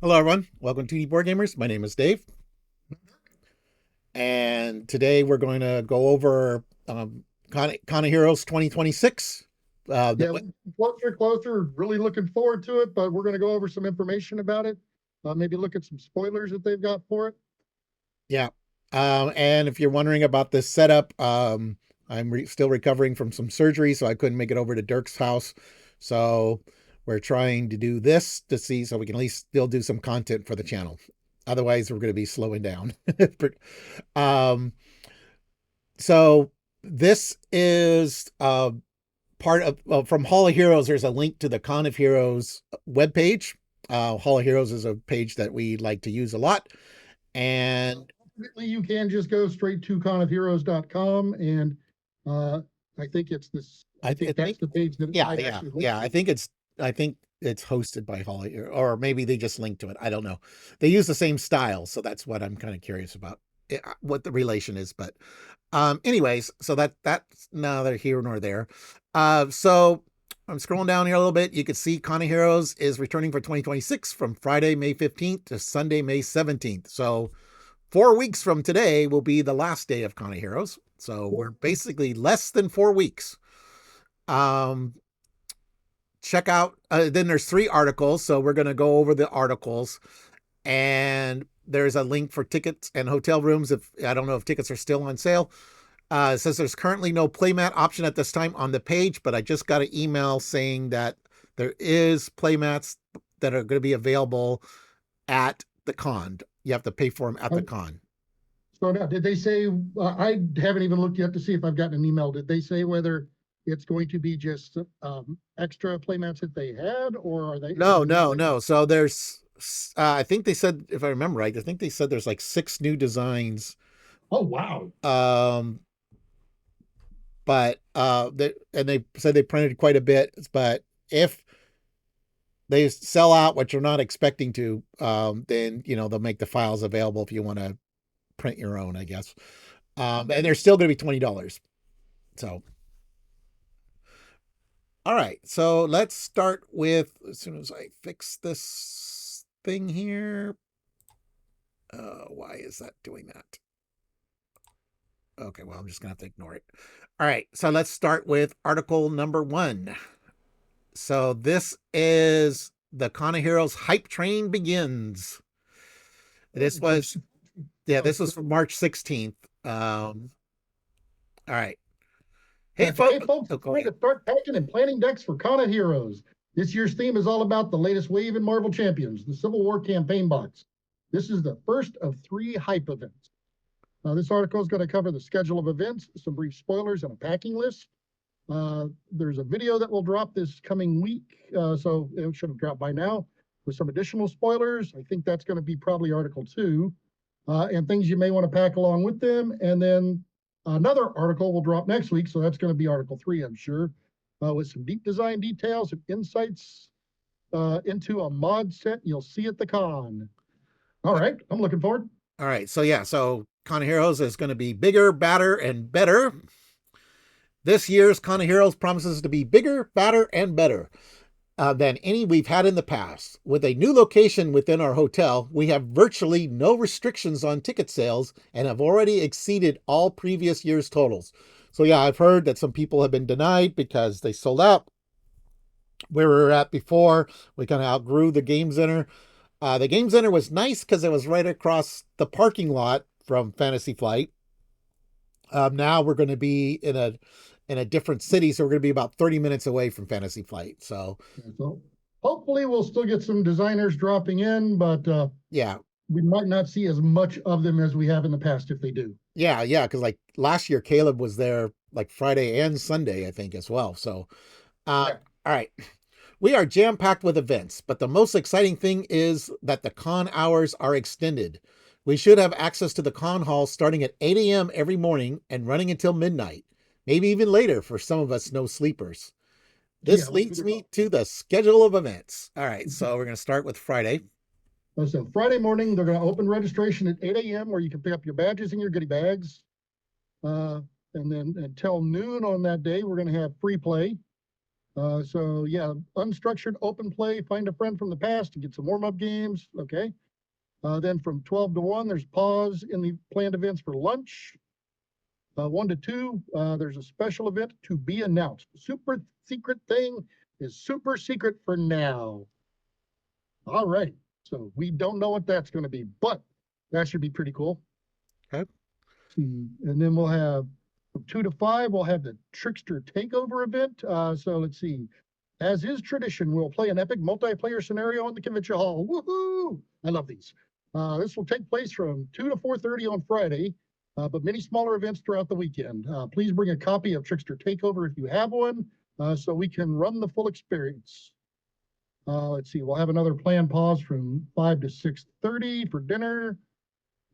Hello, everyone. Welcome to Board Gamers. My name is Dave, and today we're going to go over Con of Heroes 2026. Yeah, closer. Really looking forward to it, but we're going to go over some information about it. Maybe look at some spoilers that they've got for it. Yeah, and if you're wondering about this setup, I'm still recovering from some surgery, so I couldn't make it over to Dirk's house. So we're trying to do this to see so we can at least still do some content for the channel. Otherwise, we're going to be slowing down. um, so this is part of from Hall of Heroes. There's a link to the Con of Heroes webpage. Hall of Heroes is a page that we like to use a lot, and Ultimately, you can just go straight to conofheroes.com, and uh, I think it's this. I I think that's think, the page that yeah, I yeah, actually went yeah. to. I think it's hosted by Hall of Heroes, or maybe they just linked to it. I don't know. They use the same style, so that's what I'm kind of curious about what the relation is. But anyways, so that's neither here nor there. So I'm scrolling down here a little bit. You can see Con of Heroes is returning for 2026 from Friday, May 15th to Sunday, May 17th. So 4 weeks from today will be the last day of Con of Heroes. So we're basically less than 4 weeks. Um, Check out, then there's 3 articles. So we're going to go over the articles, and there's a link for tickets and hotel rooms. If I don't know if tickets are still on sale. It says there's currently no playmat option at this time on the page, but I just got an email saying that there is playmats that are going to be available at the con. You have to pay for them at the Oh, con. so now, did they say? I haven't even looked yet to see if I've gotten an email. Did they say whether it's going to be just extra playmats that they had, or are they? Is No, there more? no, no. So there's, I think they said, if I remember right, I think they said there's like 6 new designs. Oh wow! Um, but and they said they printed quite a bit. But if they sell out, what you're not expecting to, then they'll make the files available if you want to print your own, I guess. And they're still going to be $20. So, all right. So let's start with, as soon as I fix this thing here. Why is that doing that? Okay, well, I'm just going to have to ignore it. All right. So let's start with article number 1. So this is the Con of Heroes hype train begins. This was, yeah, Oh, this was from March 16th. All right. Hey, Gotcha. Hey, folks. folks, Oh, it's go time ahead. to start packing and planning decks for Con of Heroes. This year's theme is all about the latest wave in Marvel Champions, the Civil War campaign box. This is the first of 3 hype events. This article is going to cover the schedule of events, some brief spoilers, and a packing list. There's a video that will drop this coming week, so it should have dropped by now with some additional spoilers. I think that's going to be probably Article 2, and things you may want to pack along with them. And then another article will drop next week, so that's going to be Article 3, I'm sure, with some deep design details and insights into a mod set you'll see at the con. All right, I'm looking forward. All right. So, yeah. So, Con of Heroes is going to be bigger, badder, and better. This year's Con of Heroes promises to be bigger, badder, and better than any we've had in the past. With a new location within our hotel, we have virtually no restrictions on ticket sales and have already exceeded all previous year's totals. So, yeah, I've heard that some people have been denied because they sold out. Where we were at before, we kind of outgrew the game center. The game center was nice because it was right across the parking lot from Fantasy Flight. Now we're going to be in a different city, so we're going to be about 30 minutes away from Fantasy Flight. So, So hopefully we'll still get some designers dropping in, but yeah, we might not see as much of them as we have in the past if they do. yeah, because like last year, Caleb was there like Friday and Sunday, I think, as well. So, Yeah. all right. We are jam packed with events, but the most exciting thing is that the con hours are extended. We should have access to the con hall starting at 8 a.m. every morning and running until midnight, maybe even later for some of us no sleepers. Yeah, This leads me to the schedule of events. All right, so we're going to start with Friday. so Friday morning, they're going to open registration at 8 a.m. where you can pick up your badges and your goodie bags. Uh, and then until noon on that day, we're going to have free play. So yeah, unstructured open play, find a friend from the past to get some warm-up games. Okay. Then from 12 to 1, there's pause in the planned events for lunch. 1 to 2, there's a special event to be announced. Super secret thing is super secret for now. All right. So we don't know what that's going to be, but that should be pretty cool. Okay. And then we'll have from 2 to 5, we'll have the Trickster Takeover event. So let's see. As is tradition, we'll play an epic multiplayer scenario in the convention hall. Woohoo! I love these. This will take place from 2 to 4:30 on Friday, but many smaller events throughout the weekend. Please bring a copy of Trickster Takeover if you have one, so we can run the full experience. Let's see. We'll have another planned pause from 5 to 6:30 for dinner.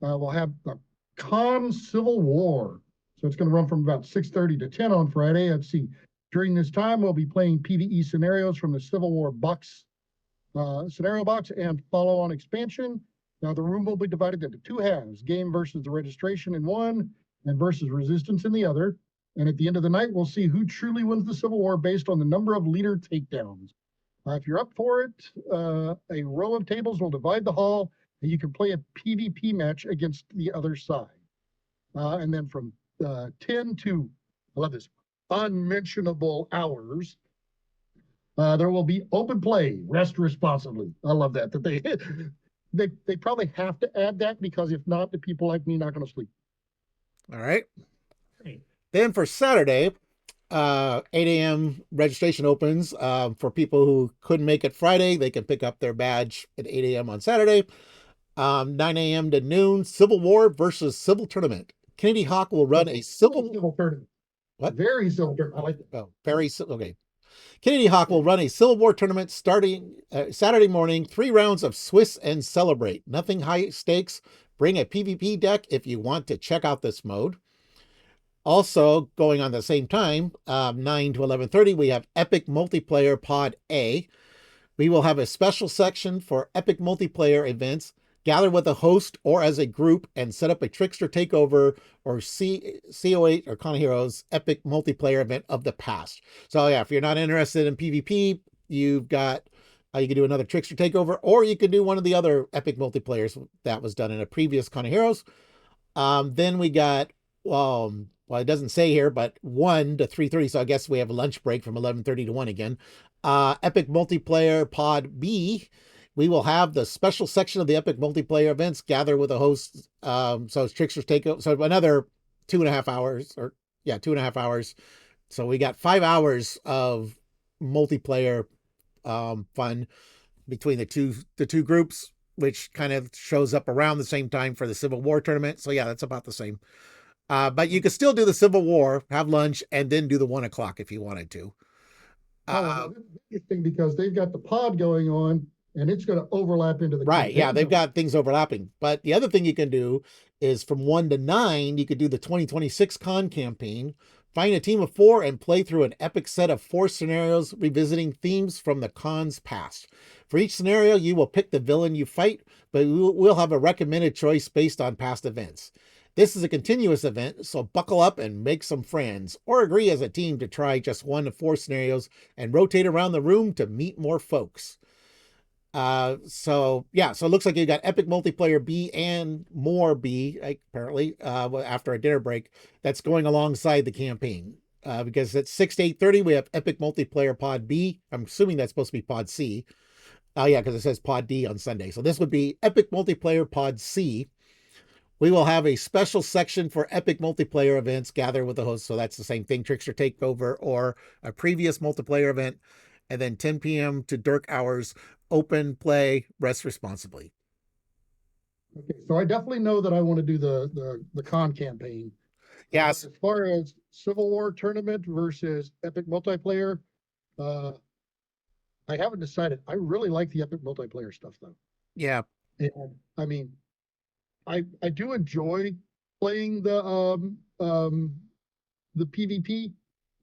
We'll have the Con Civil War. So it's going to run from about 6:30 to 10 on Friday. Let's see. During this time, we'll be playing PvE scenarios from the Civil War box, scenario box, and follow-on expansion. Now, the room will be divided into two halves: game versus the registration in one, and versus resistance in the other. And at the end of the night, we'll see who truly wins the Civil War based on the number of leader takedowns. If you're up for it, a row of tables will divide the hall, and you can play a PvP match against the other side. And then from 10 to, I love this, unmentionable hours, there will be open play, rest responsibly. I love that they probably have to add that, because if not, the people like me not going to sleep. All right. Then for Saturday, 8 a.m. registration opens. For people who couldn't make it Friday, they can pick up their badge at 8 a.m. on Saturday. 9 a.m. to noon, Civil War versus Civil Tournament. Kennedy Hawk will run a civil tournament. What? Very civil tournament. I like that. Oh, very okay. Kennedy Hawk will run a Civil War tournament starting Saturday morning. 3 rounds of Swiss and Celebrate. Nothing high stakes. Bring a PvP deck if you want to check out this mode. Also, going on the same time, 9 to 11:30, we have Epic Multiplayer Pod A. We will have a special section for Epic Multiplayer events. Gather with a host or as a group and set up a Trickster Takeover or CO8 or Con Heroes Epic Multiplayer event of the past. So yeah, if you're not interested in PvP, you've got you can do another Trickster Takeover, or you can do one of the other Epic Multiplayers that was done in a previous Con Heroes. Then we got well, it doesn't say here, but 1 to 3:30. So I guess we have a lunch break from 11:30 to 1 again. Epic Multiplayer Pod B. We will have the special section of the Epic Multiplayer events. Gather with a host. So it's Trickster's Takeover. So another 2.5 hours, or yeah, 2.5 hours. So we got 5 hours of multiplayer fun between the two groups, which kind of shows up around the same time for the Civil War tournament. So yeah, that's about the same. But you could still do the Civil War, have lunch, and then do the 1 o'clock if you wanted to. Interesting, because they've got the pod going on, and it's going to overlap into the right. Yeah, they've got things overlapping. But the other thing you can do is from 1 to 9, you could do the 2026 con campaign. Find a team of 4 and play through an epic set of 4 scenarios, revisiting themes from the con's past. For each scenario, you will pick the villain you fight, but we'll have a recommended choice based on past events. This is a continuous event, so buckle up and make some friends, or agree as a team to try just 1 to 4 scenarios and rotate around the room to meet more folks. So it looks like you got Epic Multiplayer B and more B, apparently, after a dinner break that's going alongside the campaign. Because at 6 to 8:30, we have Epic Multiplayer Pod B. I'm assuming that's supposed to be Pod C. Yeah, because it says Pod D on Sunday. So this would be Epic Multiplayer Pod C. We will have a special section for Epic Multiplayer events. Gather with the host. So that's the same thing, Trickster Takeover or a previous multiplayer event. And then 10 p.m. to Dirk hours, open play, rest responsibly. Okay, so I definitely know that I want to do the con campaign. Yes. As far as Civil War tournament versus Epic Multiplayer, I haven't decided. I really like the Epic Multiplayer stuff, though. Yeah. And, I mean, I do enjoy playing the PvP,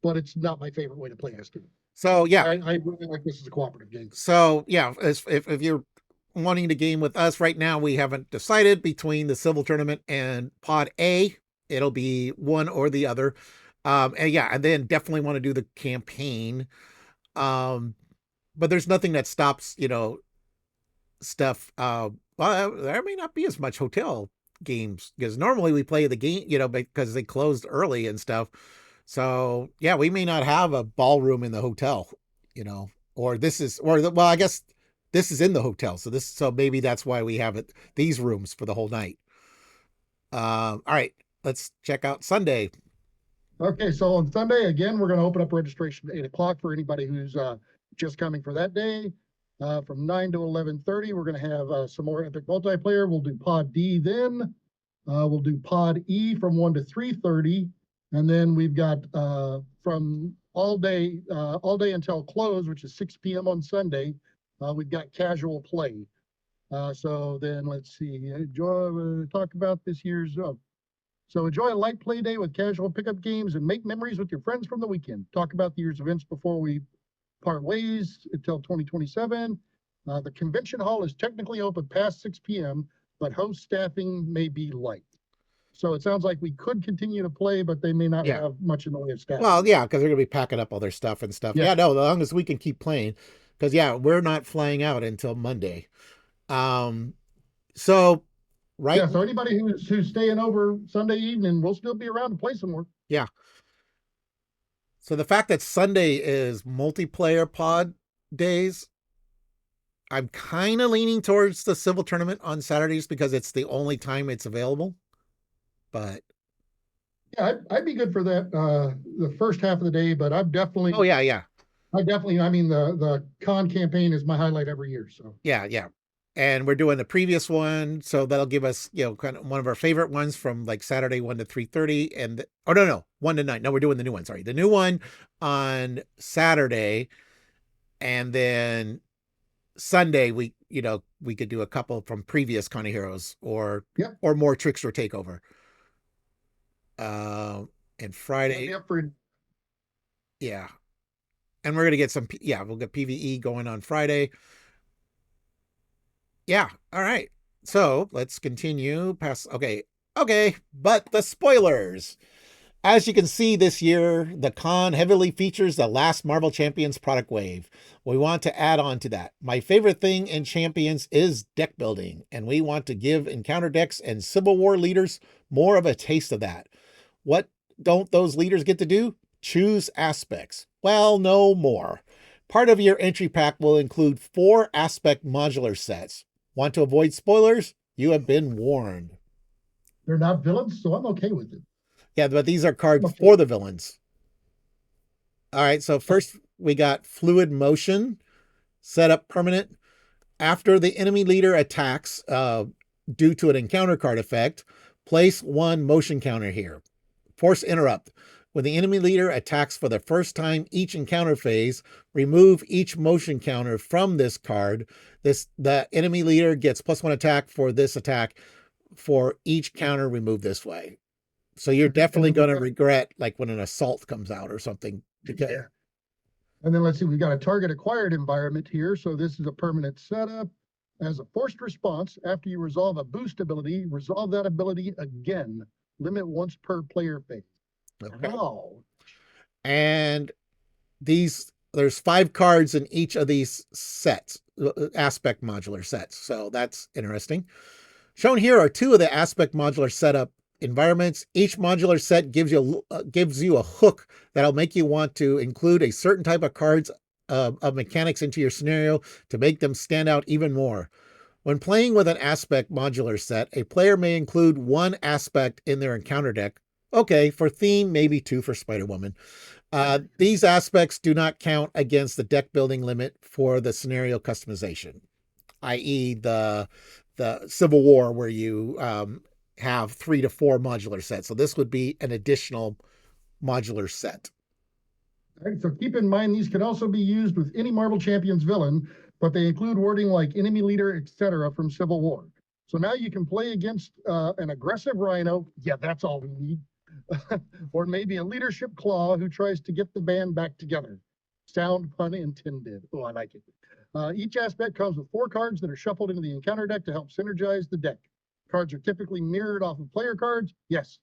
but it's not my favorite way to play as game. So yeah, I really like this as a cooperative game. So yeah, if you're wanting to game with us right now, we haven't decided between the Civil Tournament and Pod A. It'll be one or the other. And then definitely want to do the campaign. Um, but there's nothing that stops, stuff. Well, there may not be as much hotel games because normally we play the game, because they closed early and stuff. So yeah, we may not have a ballroom in the hotel, or this is, well, I guess this is in the hotel. So maybe that's why we have these rooms for the whole night. All right, let's check out Sunday. Okay, so on Sunday, again, we're going to open up registration at 8 o'clock for anybody who's just coming for that day. From 9 to 11:30, we're going to have some more Epic Multiplayer. We'll do Pod D then. We'll do Pod E from 1 to 3:30. And then we've got from all day until close, which is 6 p.m. on Sunday, we've got casual play. So then let's see, talk about this year's so enjoy a light play day with casual pickup games and make memories with your friends from the weekend. Talk about the year's events before we part ways until 2027. The convention hall is technically open past 6 p.m., but host staffing may be light. So it sounds like we could continue to play, but they may not Yeah. have much in the way of Well, staffing. yeah, because they're gonna be packing up all their stuff and stuff. Yeah. Yeah, no, as long as we can keep playing, because yeah, we're not flying out until Monday. Um, so right, Yeah. So anybody who's staying over Sunday evening, we'll still be around to play some more. yeah. So the fact that Sunday is multiplayer pod days, I'm kind of leaning towards the civil tournament on Saturdays because it's the only time it's available. But Yeah, I'd be good for that the first half of the day, but oh yeah, yeah, I mean the con campaign is my highlight every year. So yeah, yeah. And we're doing the previous one, so that'll give us, kind of one of our favorite ones from like Saturday 1 to 3:30, and oh no, 1 to 9. No, we're doing the new one. Sorry, the new one on Saturday, and then Sunday we could do a couple from previous Con of Heroes yeah, or more Trickster Takeover. Uh, and I'd be Friday, up for it. yeah, and we're gonna get we'll get PVE going on Friday. Yeah, all right. So let's continue past. Okay, but the spoilers. As you can see this year, the con heavily features the last Marvel Champions product wave. We want to add on to that. My favorite thing in Champions is deck building, and we want to give Encounter decks and Civil War leaders more of a taste of that. What don't those leaders get to do? Choose aspects. Well, no more. Part of your entry pack will include 4 aspect modular sets. Want to avoid spoilers? You have been warned. They're not villains, so I'm okay with it. Yeah, but these are cards Okay. for the villains. All right, so first we got Fluid Motion, set up permanent. After the enemy leader attacks due to an encounter card effect, place 1 motion counter here. Force Interrupt. When the enemy leader attacks for the first time each encounter phase, remove each motion counter from this card. The enemy leader gets +1 attack for this attack for each counter removed this way. So you're definitely going to regret like when an assault comes out or something. Because, Yeah. And then let's see, we've got a target acquired environment here. So this is a permanent setup. As a forced response, after you resolve a boost ability, resolve that ability again. Limit once per player phase. okay. Wow. And there's 5 cards in each of these sets, aspect modular sets. So that's interesting. Shown here are 2 of the aspect modular setup environments. Each modular set gives you a hook that'll make you want to include a certain type of cards of mechanics into your scenario to make them stand out even more. When playing with an aspect modular set, a player may include 1 aspect in their encounter deck. Okay, for theme, maybe 2 for Spider-Woman. These aspects do not count against the deck building limit for the scenario customization, i.e. the Civil War where you have 3 to 4 modular sets. So this would be an additional modular set. All right, so keep in mind, these can also be used with any Marvel Champions villain, but they include wording like enemy leader, etc. from Civil War. So now you can play against an aggressive Rhino. Yeah, that's all we need. Or maybe a leadership claw who tries to get the band back together. Sound pun intended. Oh, I like it. Each aspect comes with 4 cards that are shuffled into the encounter deck to help synergize the deck. Cards are typically mirrored off of player cards. Yes,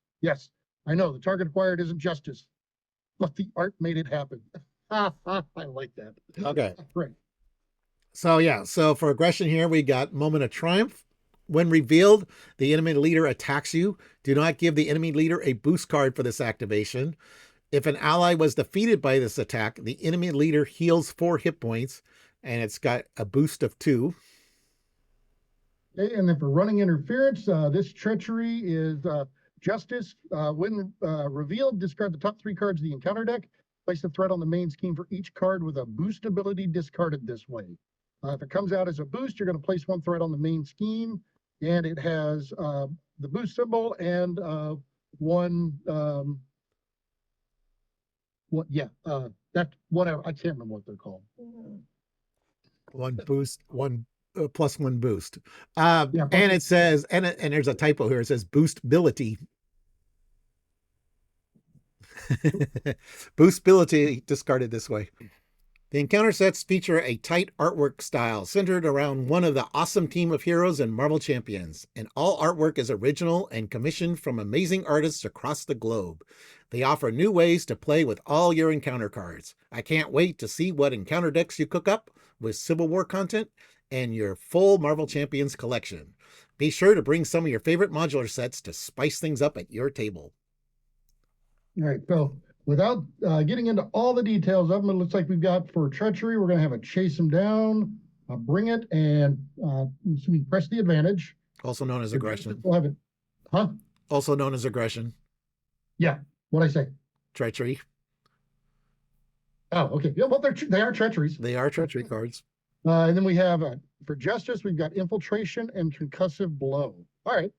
I know the target acquired isn't justice, but the art made it happen. I like that. Okay. Right. So yeah, so for aggression here, we got moment of triumph. When revealed, the enemy leader attacks you. Do not give the enemy leader a boost card for this activation. If an ally was defeated by this attack, the enemy leader heals 4 hit points, and it's got a boost of 2. Okay, and then for running interference, this treachery is justice. When revealed, discard the top 3 cards of the encounter deck. Place a threat on the main scheme for each card with a boost ability discarded this way. If it comes out as a boost, you're going to place 1 threat on the main scheme, and it has the boost symbol and one what? Yeah, that whatever. I can't remember what they're called. 1 boost, 1 plus 1 boost. Yeah, And it says, and there's a typo here. It says boost ability. Boost ability discarded this way. The encounter sets feature a tight artwork style centered around one of the awesome team of heroes and Marvel champions, and all artwork is original and commissioned from amazing artists across the globe. They offer new ways to play with all your encounter cards. I can't wait to see what encounter decks you cook up with Civil War content and your full Marvel Champions collection. Be sure to bring some of your favorite modular sets to spice things up at your table. All right, so without getting into all the details of them, it looks like we've got for treachery, we're going to have a chase them down, bring it, and so we press the advantage. Also known as aggression. We'll have it. Huh? Also known as aggression. Yeah. What'd I say? Treachery. Oh, okay. Yeah, well, they are treacheries. They are treachery cards. And then we have for justice, we've got infiltration and concussive blow. All right.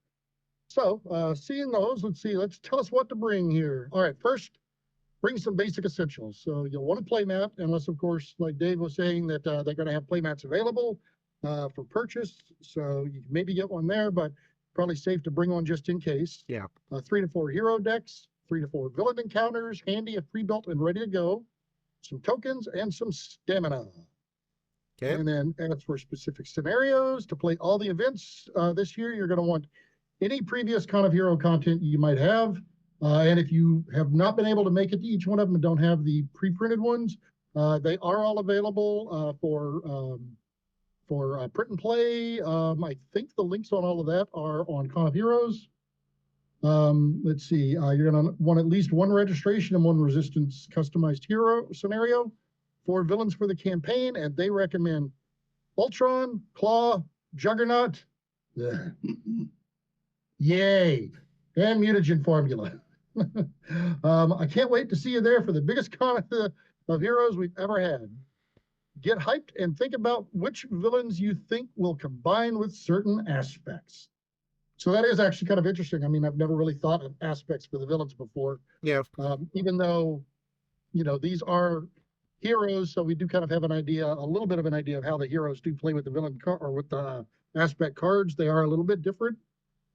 So seeing those, let's tell us what to bring here. All right, first, bring some basic essentials. So you'll want a playmat, unless, of course, like Dave was saying, that they're going to have playmats available for purchase. So you can maybe get one there, but probably safe to bring one just in case. Yeah. 3 to 4 hero decks, 3 to 4 villain encounters, handy if pre-built and ready to go. Some tokens and some stamina. Okay. And then as for specific scenarios, to play all the events this year, you're going to want any previous Con of Hero content you might have. And if you have not been able to make it to each one of them and don't have the pre-printed ones, they are all available for print and play. I think the links on all of that are on Con of Heroes. Let's see, you're going to want at least 1 registration and 1 resistance customized hero scenario, 4 villains for the campaign, and they recommend Ultron, Claw, Juggernaut. Yay, and mutagen formula. I can't wait to see you there for the biggest con of heroes we've ever had. Get hyped and think about which villains you think will combine with certain aspects. So that is actually kind of interesting. I mean, I've never really thought of aspects for the villains before. Yeah. Even though, these are heroes, so we do kind of have a little bit of an idea of how the heroes do play with the villain or with the aspect cards. They are a little bit different.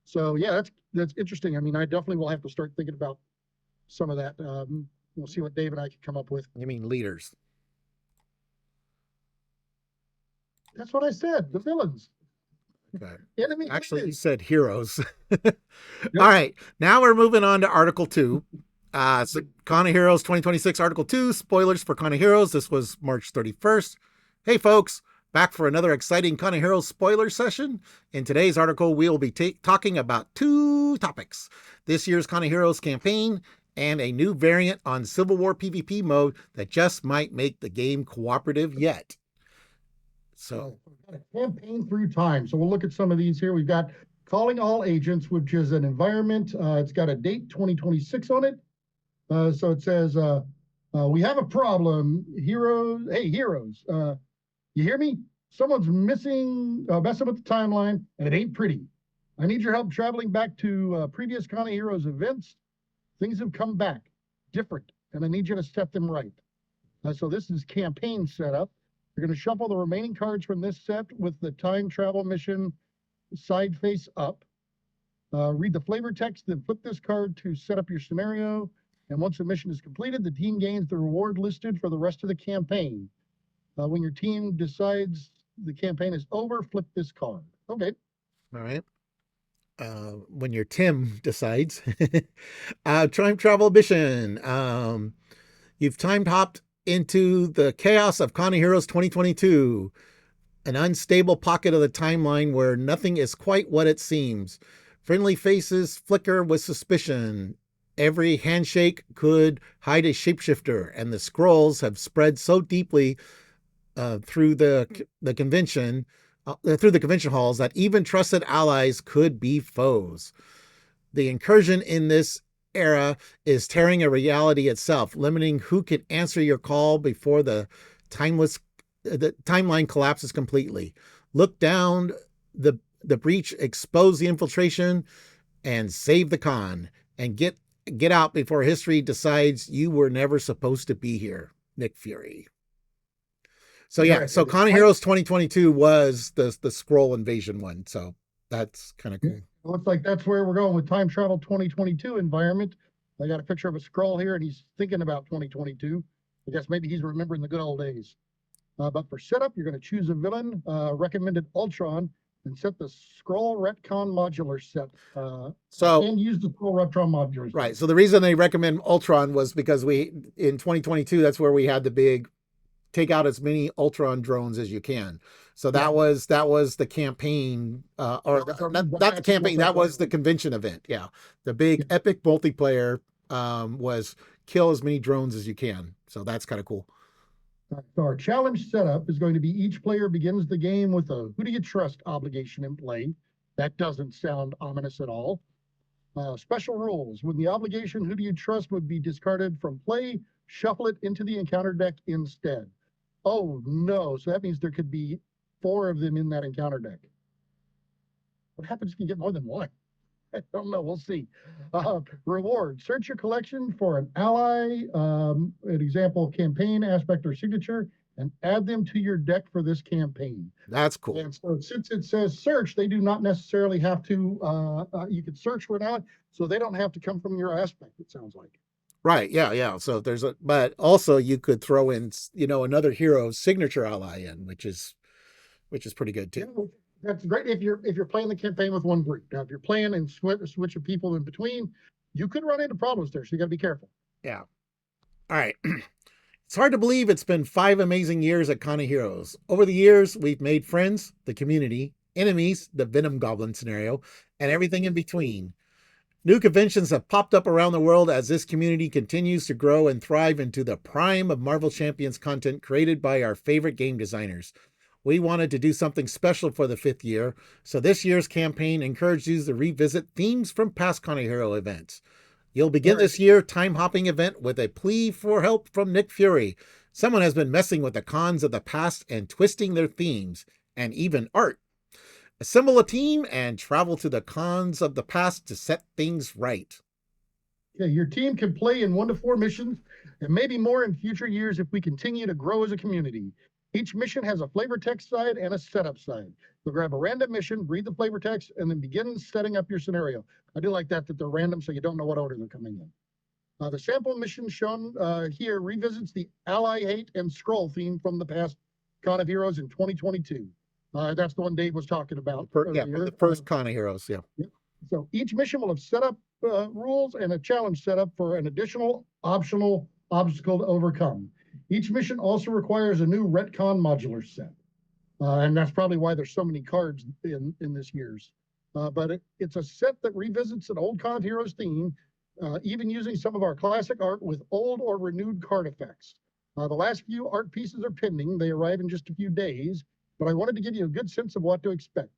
So yeah, that's interesting. I mean, I definitely will have to start thinking about some of that. We'll see what Dave and I can come up with. You mean leaders? That's what I said. The villains. Okay. Enemy Actually, you leaders. said heroes. All right. Now we're moving on to Article 2. So Con of Heroes 2026 Article 2. Spoilers for Con of Heroes. This was March 31st. Hey, folks. Back for another exciting Con of Heroes spoiler session. In today's article, we will be talking about 2 topics. This year's Con of Heroes campaign and a new variant on Civil War PvP mode that just might make the game cooperative yet. So, campaign through time. So we'll look at some of these here. We've got Calling All Agents, which is an environment. It's got a date 2026 on it. So it says, we have a problem. Heroes, hey, heroes. You hear me? Someone's messing up the timeline, and it ain't pretty. I need your help traveling back to previous Con of Heroes events. Things have come back different, and I need you to set them right. So this is campaign setup. You're going to shuffle the remaining cards from this set with the time travel mission side face up. Read the flavor text, then flip this card to set up your scenario. And once the mission is completed, the team gains the reward listed for the rest of the campaign. When your team decides the campaign is over, flip this card. Okay. all right. When your Tim decides. Time travel mission. You've time hopped into the chaos of Con of Heroes 2022, an unstable pocket of the timeline where nothing is quite what it seems. Friendly faces flicker with suspicion. Every handshake could hide a shapeshifter, and the scrolls have spread so deeply through the convention, through the convention halls, that even trusted allies could be foes. The incursion in this era is tearing a reality itself, limiting who can answer your call before the timeline collapses completely. Look down the breach, expose the infiltration, and save the con, and get out before history decides you were never supposed to be here. Nick Fury. So yeah, Right. so Con of Heroes 2022 was the scroll invasion one. So that's kind of Yeah. cool. Looks like that's where we're going with time travel 2022 environment. I got a picture of a scroll here, and he's thinking about 2022. I guess maybe he's remembering the good old days. But for setup, you're going to choose a villain, recommended Ultron, and set the scroll retcon modular set. So And use the scroll retcon modular right. set. So the reason they recommend Ultron was because we in 2022 that's where we had the big take out as many Ultron drones as you can. So Yeah. that was the campaign, or not the campaign. That was the convention event. Yeah, the big Yeah. epic multiplayer was kill as many drones as you can. So that's kind of cool. So our challenge setup is going to be each player begins the game with a who do you trust obligation in play. That doesn't sound ominous at all. Special rules. When the obligation who do you trust would be discarded from play, shuffle it into the encounter deck instead. Oh no, so that means there could be 4 of them in that encounter deck. What happens if you get more than one? I don't know. We'll see. Reward. Search your collection for an ally, an example, campaign, aspect, or signature, and add them to your deck for this campaign. That's cool. And so since it says search, they do not necessarily have to, you can search for an ally, so they don't have to come from your aspect, it sounds like. Right. Yeah. Yeah. So there's but also you could throw in, another hero's signature ally in, which is pretty good too. Yeah, that's great if you're playing the campaign with one group. Now, if you're playing and switch of people in between, you could run into problems there. So you got to be careful. Yeah. All right. It's hard to believe it's been 5 amazing years at Con of Heroes. Over the years, we've made friends, the community, enemies, the Venom Goblin scenario, and everything in between. New conventions have popped up around the world as this community continues to grow and thrive into the prime of Marvel Champions content created by our favorite game designers. We wanted to do something special for the 5th year, so this year's campaign encouraged you to revisit themes from past Con of Hero events. You'll begin this year time hopping event with a plea for help from Nick Fury. Someone has been messing with the cons of the past and twisting their themes and even art. Assemble a team and travel to the cons of the past to set things right. Yeah, your team can play in 1 to 4 missions and maybe more in future years if we continue to grow as a community. Each mission has a flavor text side and a setup side. You'll grab a random mission, read the flavor text, and then begin setting up your scenario. I do like that they're random so you don't know what order they're coming in. The sample mission shown here revisits the ally hate and scroll theme from the past Con of Heroes in 2022. That's the one Dave was talking about. Yeah, the first Con of Heroes. Yeah. So each mission will have set up rules and a challenge set up for an additional optional obstacle to overcome. Each mission also requires a new retcon modular set. And that's probably why there's so many cards in this year's. But it's a set that revisits an old Con of Heroes theme, even using some of our classic art with old or renewed card effects. The last few art pieces are pending. They arrive in just a few days, but I wanted to give you a good sense of what to expect.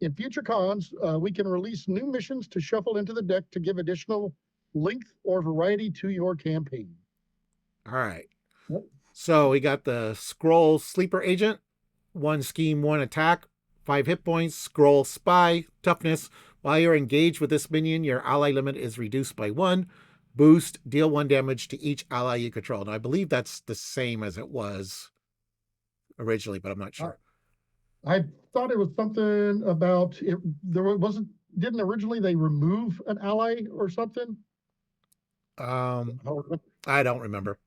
In future cons, we can release new missions to shuffle into the deck to give additional length or variety to your campaign. All right. So we got the Scroll Sleeper Agent, 1 scheme, 1 attack, 5 hit points, Scroll Spy, toughness. While you're engaged with this minion, your ally limit is reduced by 1. Boost, deal 1 damage to each ally you control. And I believe that's the same as it was originally, but I'm not sure. I thought it was something about it. Didn't originally they remove an ally or something? I don't remember.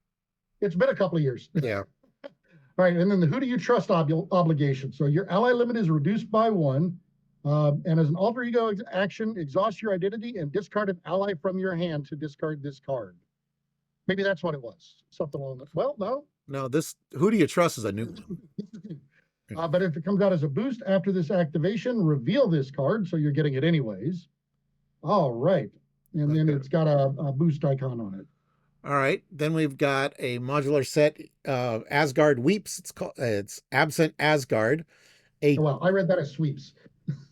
It's been a couple of years. Yeah. All right, and then the who do you trust obligation. So your ally limit is reduced by 1, and as an alter ego action, exhaust your identity and discard an ally from your hand to discard this card. Maybe that's what it was. Something along that. Well, no. No, this Who Do You Trust is a new one. But if it comes out as a boost after this activation, reveal this card, so you're getting it anyways. All right. And then Okay. it's got a boost icon on it. All right. Then we've got a modular set, Asgard Weeps. It's Absent Asgard. A Oh, well, I read that as sweeps.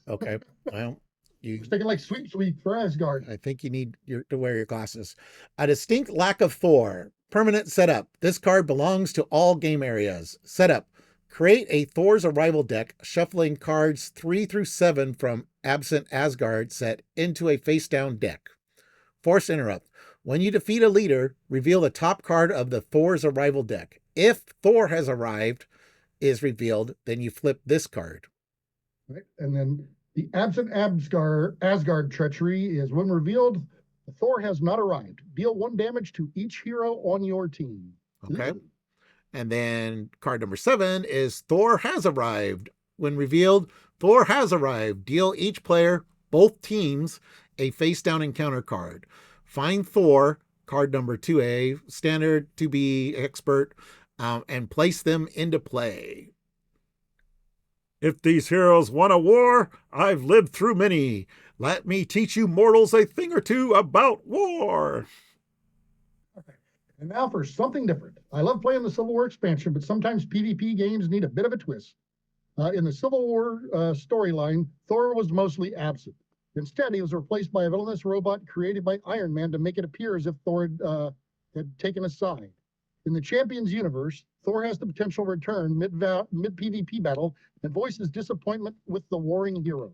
Okay. Well, I you was thinking like sweep for Asgard. I think you need to wear your glasses. A distinct lack of Thor. Permanent setup. This card belongs to all game areas. Setup. Create a Thor's Arrival deck, shuffling cards 3 through 7 from Absent Asgard set into a face down deck. Force interrupt. When you defeat a leader, reveal the top card of the Thor's Arrival deck. If Thor has arrived is revealed, then you flip this card. Right? And then the absent Asgard treachery is when revealed, Thor has not arrived. Deal 1 damage to each hero on your team. Okay. Ooh. And then card number 7 is Thor has arrived. When revealed, Thor has arrived. Deal each player, both teams, a face down encounter card. Find Thor, card number 2A, standard, 2B, expert, and place them into play. If these heroes won a war, I've lived through many. Let me teach you mortals a thing or two about war. Okay. And now for something different. I love playing the Civil War expansion, but sometimes PvP games need a bit of a twist. In the Civil War storyline, Thor was mostly absent. Instead, he was replaced by a villainous robot created by Iron Man to make it appear as if Thor had taken a side. In the Champions universe, Thor has the potential to return mid PvP battle and voice his disappointment with the warring hero.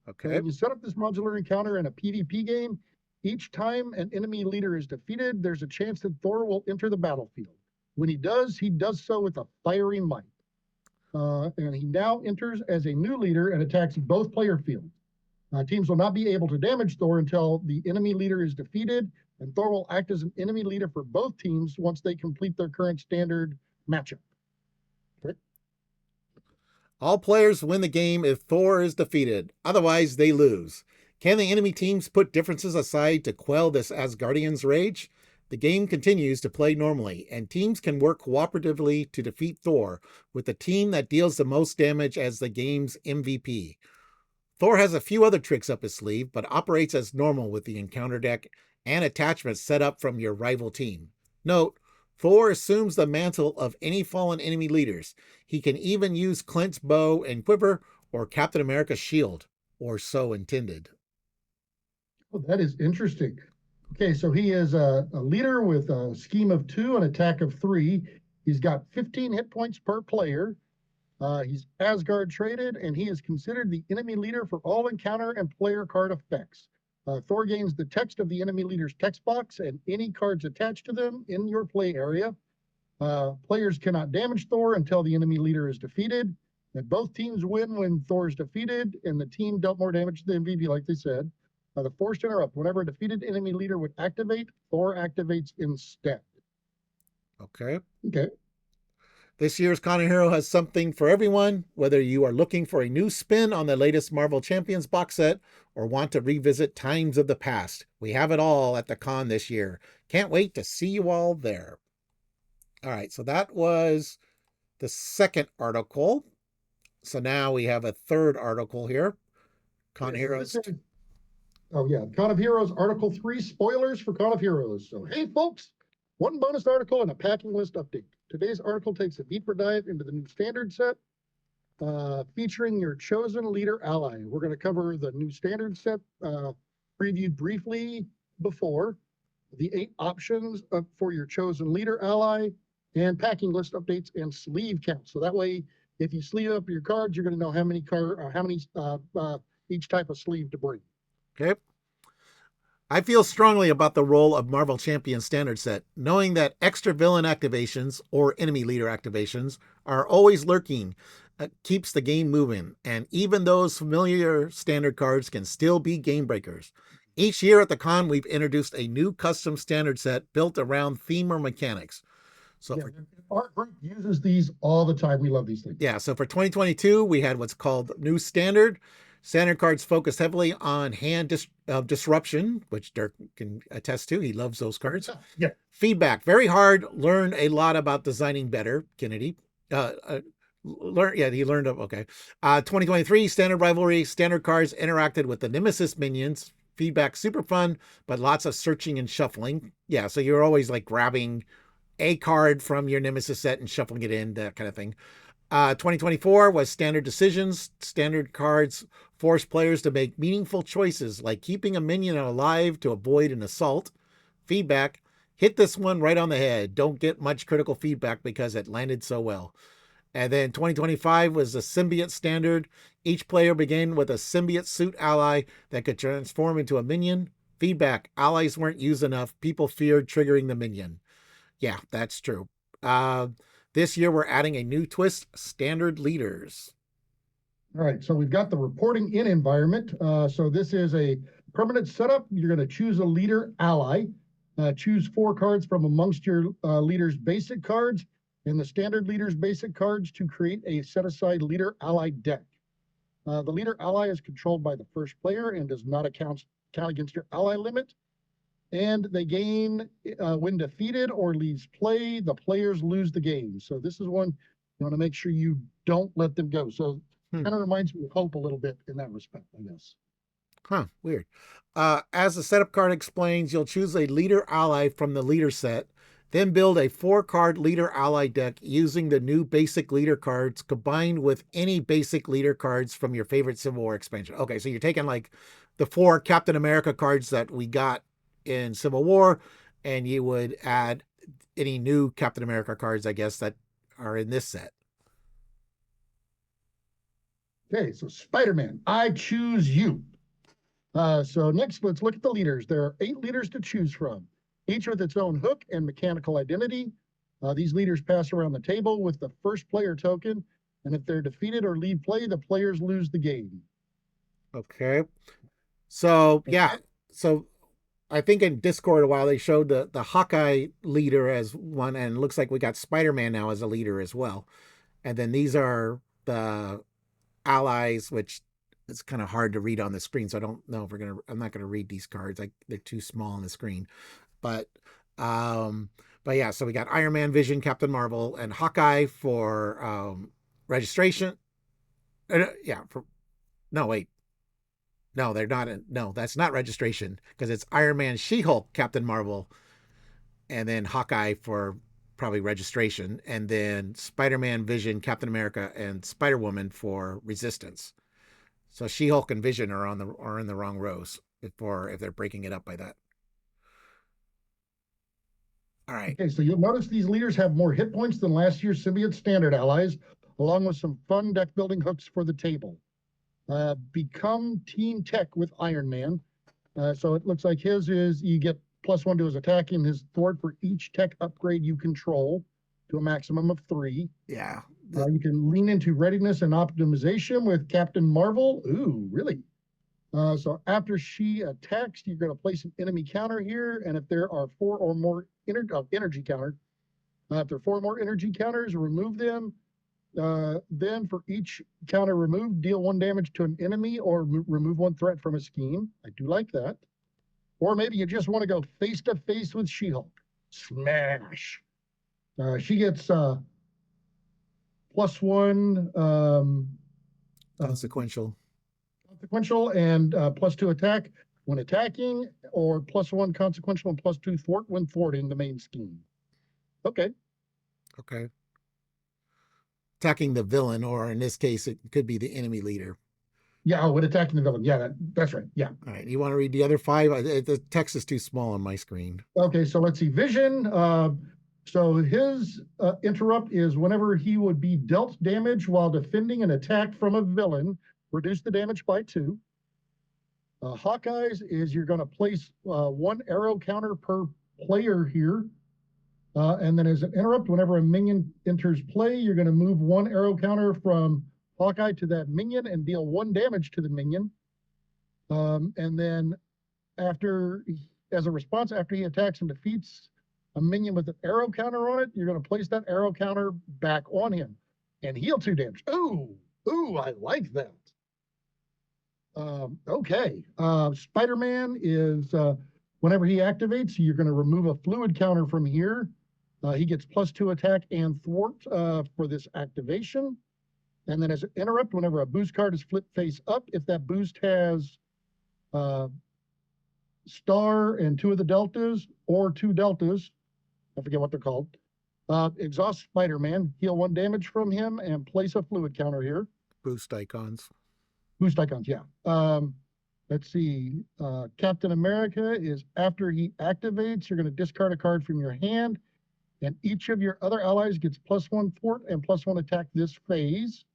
Okay. When you set up this modular encounter in a PvP game, each time an enemy leader is defeated, there's a chance that Thor will enter the battlefield. When he does so with a fiery might. And he now enters as a new leader and attacks both player fields. Teams will not be able to damage Thor until the enemy leader is defeated, and Thor will act as an enemy leader for both teams once they complete their current standard matchup. Okay. All players win the game if Thor is defeated. Otherwise, they lose. Can the enemy teams put differences aside to quell this Asgardian's rage? The game continues to play normally, and teams can work cooperatively to defeat Thor, with the team that deals the most damage as the game's MVP. Thor has a few other tricks up his sleeve, but operates as normal with the encounter deck and attachments set up from your rival team. Note, Thor assumes the mantle of any fallen enemy leaders. He can even use Clint's bow and quiver or Captain America's shield, or so intended. Oh, that is interesting. Okay, so he is a leader with a scheme of 2 and attack of 3. He's got 15 hit points per player. He's Asgard traded, and he is considered the enemy leader for all encounter and player card effects. Thor gains the text of the enemy leader's text box and any cards attached to them in your play area. Players cannot damage Thor until the enemy leader is defeated. And both teams win when Thor is defeated, and the team dealt more damage to the MVP, like they said. The forced interrupt. Whenever a defeated enemy leader would activate, Thor activates instead. Okay. Okay. This year's Con Hero has something for everyone, whether you are looking for a new spin on the latest Marvel Champions box set or want to revisit times of the past. We have it all at the con this year. Can't wait to see you all there. All right, so that was the second article. So now we have a third article here. Con Heroes. Oh, yeah. Con of Heroes, Article 3, spoilers for Con of Heroes. So, hey, folks, one bonus article and a packing list update. Today's article takes a deeper dive into the new standard set, featuring your chosen leader ally. We're going to cover the new standard set, previewed briefly before, the 8 options for your chosen leader ally, and packing list updates and sleeve count. So that way, if you sleeve up your cards, you're going to know how many each type of sleeve to bring. Okay. I feel strongly about the role of Marvel Champion standard set, knowing that extra villain activations or enemy leader activations are always lurking, keeps the game moving, and even those familiar standard cards can still be game breakers. Each year at the con, we've introduced a new custom standard set built around theme or mechanics. So yeah, our group uses these all the time. We love these things. Yeah, so for 2022, we had what's called New Standard. Standard cards focus heavily on disruption, which Dirk can attest to. He loves those cards. Yeah. Feedback, very hard. Learned a lot about designing better, Kennedy. He learned. Okay. 2023 standard rivalry. Standard cards interacted with the Nemesis minions. Feedback, super fun, but lots of searching and shuffling. Yeah, so you're always like grabbing a card from your Nemesis set and shuffling it in, that kind of thing. 2024 was standard decisions. Standard cards force players to make meaningful choices, like keeping a minion alive to avoid an assault. Feedback, hit this one right on the head. Don't get much critical feedback because it landed so well. And then 2025 was the symbiote standard. Each player began with a symbiote suit ally that could transform into a minion. Feedback, allies weren't used enough. People feared triggering the minion. Yeah, that's true. Uh, this year, we're adding a new twist, standard leaders. All right, so we've got the reporting in environment. So this is a permanent setup. You're going to choose a leader ally. Choose 4 cards from amongst your leader's basic cards and the standard leader's basic cards to create a set-aside leader ally deck. The leader ally is controlled by the first player and does not count against your ally limit. And they gain when defeated or leaves play, the players lose the game. So this is one you want to make sure you don't let them go. So kind of reminds me of Hope a little bit in that respect, I guess. Huh, weird. As the setup card explains, you'll choose a leader ally from the leader set, then build a 4-card leader ally deck using the new basic leader cards combined with any basic leader cards from your favorite Civil War expansion. Okay, so you're taking like the 4 Captain America cards that we got in Civil War, and you would add any new Captain America cards, I guess, that are in this set. Okay, so Spider-Man, I choose you. So next, let's look at the leaders. There are 8 leaders to choose from, each with its own hook and mechanical identity. These leaders pass around the table with the first player token, and if they're defeated or leave play, the players lose the game. Okay. So, yeah. So I think in Discord a while they showed the Hawkeye leader as one, and it looks like we got Spider-Man now as a leader as well. And then these are the allies, which it's kind of hard to read on the screen, so I don't know if I'm not gonna read these cards. They're too small on the screen. But um but yeah, so we got Iron Man, Vision, Captain Marvel, and Hawkeye for registration. Yeah, for no wait. No, they're not. No, that's not registration because it's Iron Man, She-Hulk, Captain Marvel, and then Hawkeye for probably registration, and then Spider-Man, Vision, Captain America, and Spider-Woman for resistance. So She-Hulk and Vision are in the wrong rows if they're breaking it up by that. All right. Okay, so you'll notice these leaders have more hit points than last year's symbiote standard allies, along with some fun deck building hooks for the table. Become Team Tech with Iron Man. So it looks like his is you get +1 to his attack and his thwart for each tech upgrade you control to a maximum of 3. Yeah. You can lean into readiness and optimization with Captain Marvel. Ooh, really? So after she attacks, you're going to place an enemy counter here. And if there are 4 or more energy counter, if there are 4 more energy counters, remove them. Then for each counter removed, deal 1 damage to an enemy or remove 1 threat from a scheme. I do like that. Or maybe you just want to go face to face with She-Hulk. Smash. She gets +1 Consequential. consequential and +2 attack when attacking, or +1 consequential and +2 thwart when thwarting the main scheme. Okay. Okay. Attacking the villain, or in this case, it could be the enemy leader. Yeah, when attacking the villain. Yeah, that's right. Yeah. All right. You want to read the other 5? The text is too small on my screen. Okay, so let's see. Vision. So his interrupt is whenever he would be dealt damage while defending an attack from a villain, reduce the damage by 2. Hawkeye's is you're going to place 1 arrow counter per player here. And then as an interrupt, whenever a minion enters play, you're going to move 1 arrow counter from Hawkeye to that minion and deal 1 damage to the minion. And then as a response, after he attacks and defeats a minion with an arrow counter on it, you're going to place that arrow counter back on him and heal 2 damage. Ooh, I like that. Okay. Spider-Man is whenever he activates, you're going to remove a fluid counter from here. He gets +2 attack and thwart for this activation. And then as an interrupt, whenever a boost card is flipped face up, if that boost has uh, star and 2 of the deltas or 2 deltas, I forget what they're called, exhaust Spider-Man, heal 1 damage from him, and place a fluid counter here. Boost icons. Boost icons, yeah. Let's see. Captain America is after he activates, you're going to discard a card from your hand, and each of your other allies gets +1 thwart and +1 attack this phase.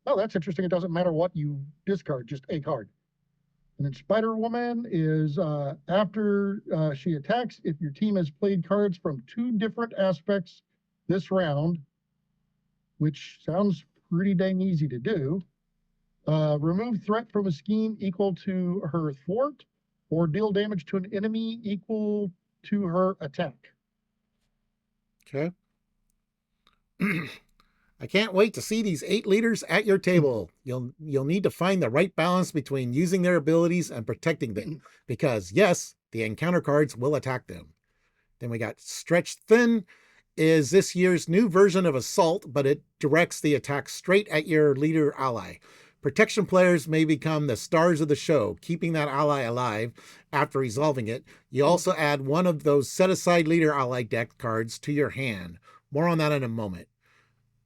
Oh, that's interesting. It doesn't matter what you discard, just a card. And then Spider Woman is after she attacks, if your team has played cards from 2 different aspects this round, which sounds pretty dang easy to do, remove threat from a scheme equal to her thwart, or deal damage to an enemy equal to her attack. Okay. I can't wait to see these 8 leaders at your table. You'll need to find the right balance between using their abilities and protecting them, because yes, the encounter cards will attack them. Then we got Stretched Thin is this year's new version of Assault, but it directs the attack straight at your leader ally. Protection players may become the stars of the show, keeping that ally alive after resolving it. You also add one of those set-aside leader ally deck cards to your hand. More on that in a moment.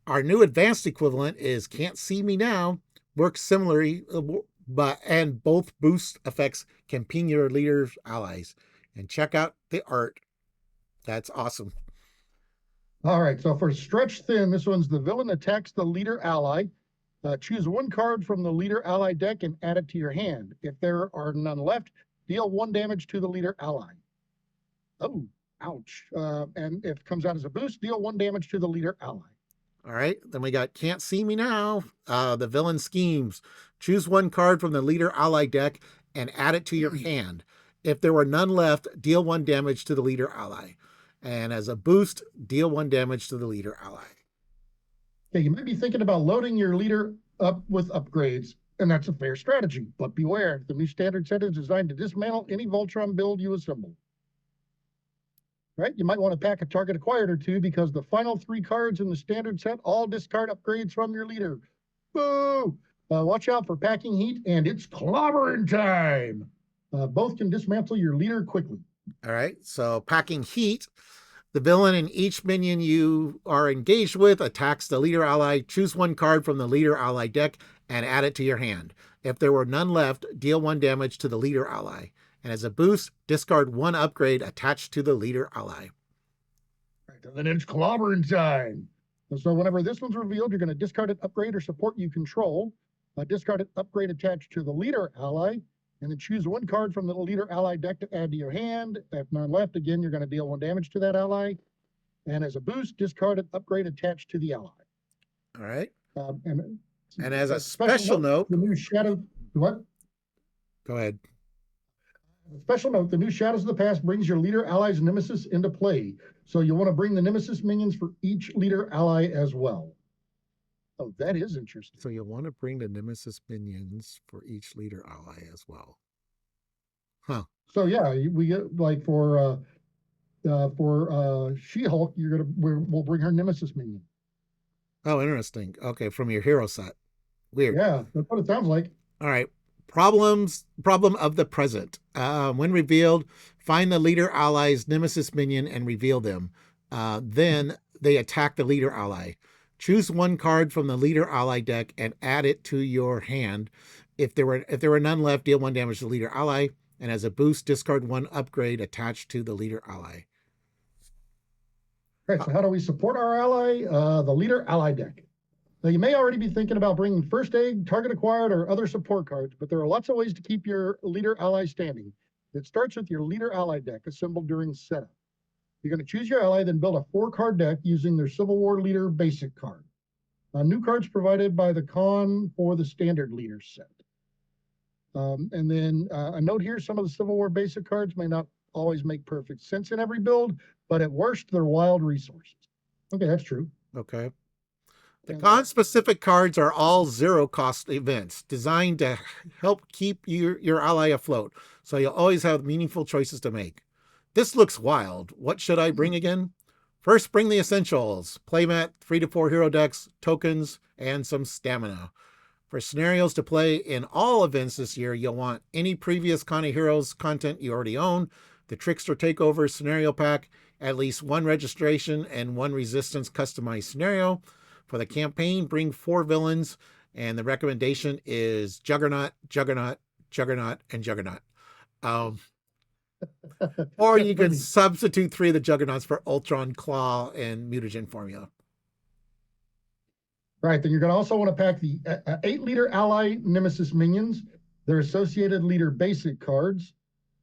Our new advanced equivalent is Can't See Me Now. Works similarly, and both boost effects can ping your leader's allies. And check out the art. That's awesome. All right, so for Stretch Thin, this one's the villain attacks the leader ally. Choose 1 card from the leader ally deck and add it to your hand. If there are none left, deal 1 damage to the leader ally. Oh, ouch. And if it comes out as a boost, deal 1 damage to the leader ally. All right, then we got Can't See Me Now. The villain schemes. Choose 1 card from the leader ally deck and add it to your hand. If there were none left, deal 1 damage to the leader ally. And as a boost, deal 1 damage to the leader ally. Okay, you might be thinking about loading your leader up with upgrades, and that's a fair strategy. But beware, the new standard set is designed to dismantle any Voltron build you assemble. Right? You might want to pack a target acquired or 2 because the final 3 cards in the standard set all discard upgrades from your leader. Boo! Watch out for packing heat, and it's clobbering time. Both can dismantle your leader quickly. All right, so packing heat. The villain in each minion you are engaged with attacks the leader ally. Choose 1 card from the leader ally deck and add it to your hand. If there were none left, deal 1 damage to the leader ally. And as a boost, discard 1 upgrade attached to the leader ally. Right, and then it's clobbering time. So whenever this one's revealed, you're going to discard an upgrade or support you control. Discard an upgrade attached to the leader ally, and then choose 1 card from the leader ally deck to add to your hand. If none left, again, you're going to deal 1 damage to that ally. And as a boost, discard an upgrade attached to the ally. All right. And as a special note, the new Shadow, what? Go ahead. Special note, the new Shadows of the Past brings your leader ally's nemesis into play. So you want to bring the nemesis minions for each leader ally as well. Oh, that is interesting. So you'll want to bring the nemesis minions for each leader ally as well. Huh. So yeah, we get like for She-Hulk, we'll bring her nemesis minion. Oh, interesting. Okay, from your hero set. Weird. Yeah, that's what it sounds like. All right. Problem of the present. When revealed, find the leader ally's nemesis minion and reveal them. Then they attack the leader ally. Choose 1 card from the leader ally deck and add it to your hand. If there were none left, deal 1 damage to the leader ally. And as a boost, discard 1 upgrade attached to the leader ally. All right, so how do we support our ally? The leader ally deck. Now, you may already be thinking about bringing first aid, target acquired, or other support cards, but there are lots of ways to keep your leader ally standing. It starts with your leader ally deck assembled during setup. You're going to choose your ally, then build a 4-card deck using their Civil War leader basic card. New cards provided by the con for the standard leader set. And then a note here, some of the Civil War basic cards may not always make perfect sense in every build, but at worst, they're wild resources. Okay, that's true. Okay. The And con-specific cards are all zero-cost events designed to help keep your ally afloat, so you'll always have meaningful choices to make. This looks wild. What should I bring again? First, bring the essentials: playmat, 3 to 4 hero decks, tokens, and some stamina. For scenarios to play in all events this year, you'll want any previous Con of Heroes content you already own, the Trickster Takeover scenario pack, at least one registration and one resistance customized scenario. For the campaign, bring 4 villains, and the recommendation is Juggernaut, Juggernaut, Juggernaut, and Juggernaut. Um, or that's you can funny. substitute 3 of the Juggernauts for Ultron, Claw, and Mutagen formula. Right, then you're going to also want to pack the 8-leader ally nemesis minions, their associated leader basic cards.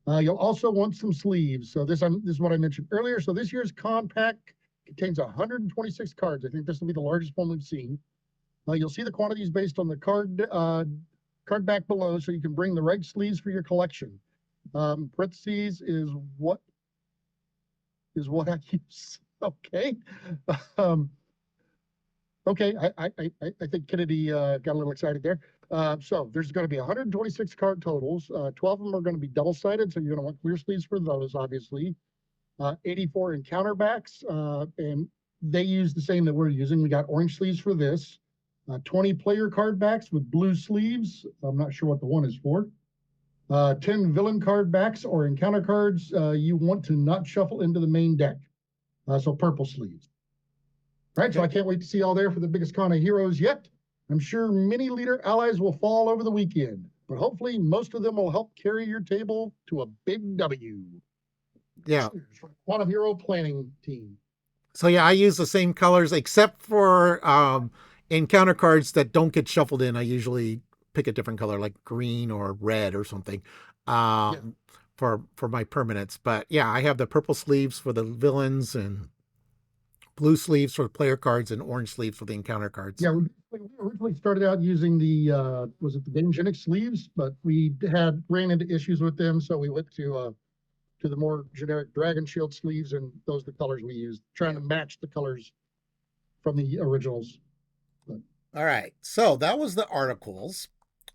You'll also want some sleeves. So this is what I mentioned earlier. So this year's con pack contains 126 cards. I think this will be the largest one we've seen. You'll see the quantities based on the card back below, so you can bring the right sleeves for your collection. Parentheses is what I use. Okay. Um, Okay, I think Kennedy got a little excited there. So there's going to be 126 card totals. 12 of them are going to be double-sided, so you're going to want clear sleeves for those, obviously. 84 encounter backs, and they use the same that we're using. We got orange sleeves for this. 20 player card backs with blue sleeves. I'm not sure what the one is for. 10 villain card backs or encounter cards you want to not shuffle into the main deck. So purple sleeves. Right, so I can't wait to see all there for the biggest con of heroes yet. I'm sure many leader allies will fall over the weekend, but hopefully most of them will help carry your table to a big W. Yeah. Con of hero planning team. So yeah, I use the same colors except for encounter cards that don't get shuffled in. I usually pick a different color, like green or red or something, Yeah. for my permanents. But yeah, I have the purple sleeves for the villains and blue sleeves for the player cards and orange sleeves for the encounter cards. Yeah, we originally started out using the was it the Gamegenic sleeves, but we ran into issues with them, so we went to the more generic Dragon Shield sleeves, and those are the colors we used, trying to match the colors from the originals. But, All right. So that was the articles.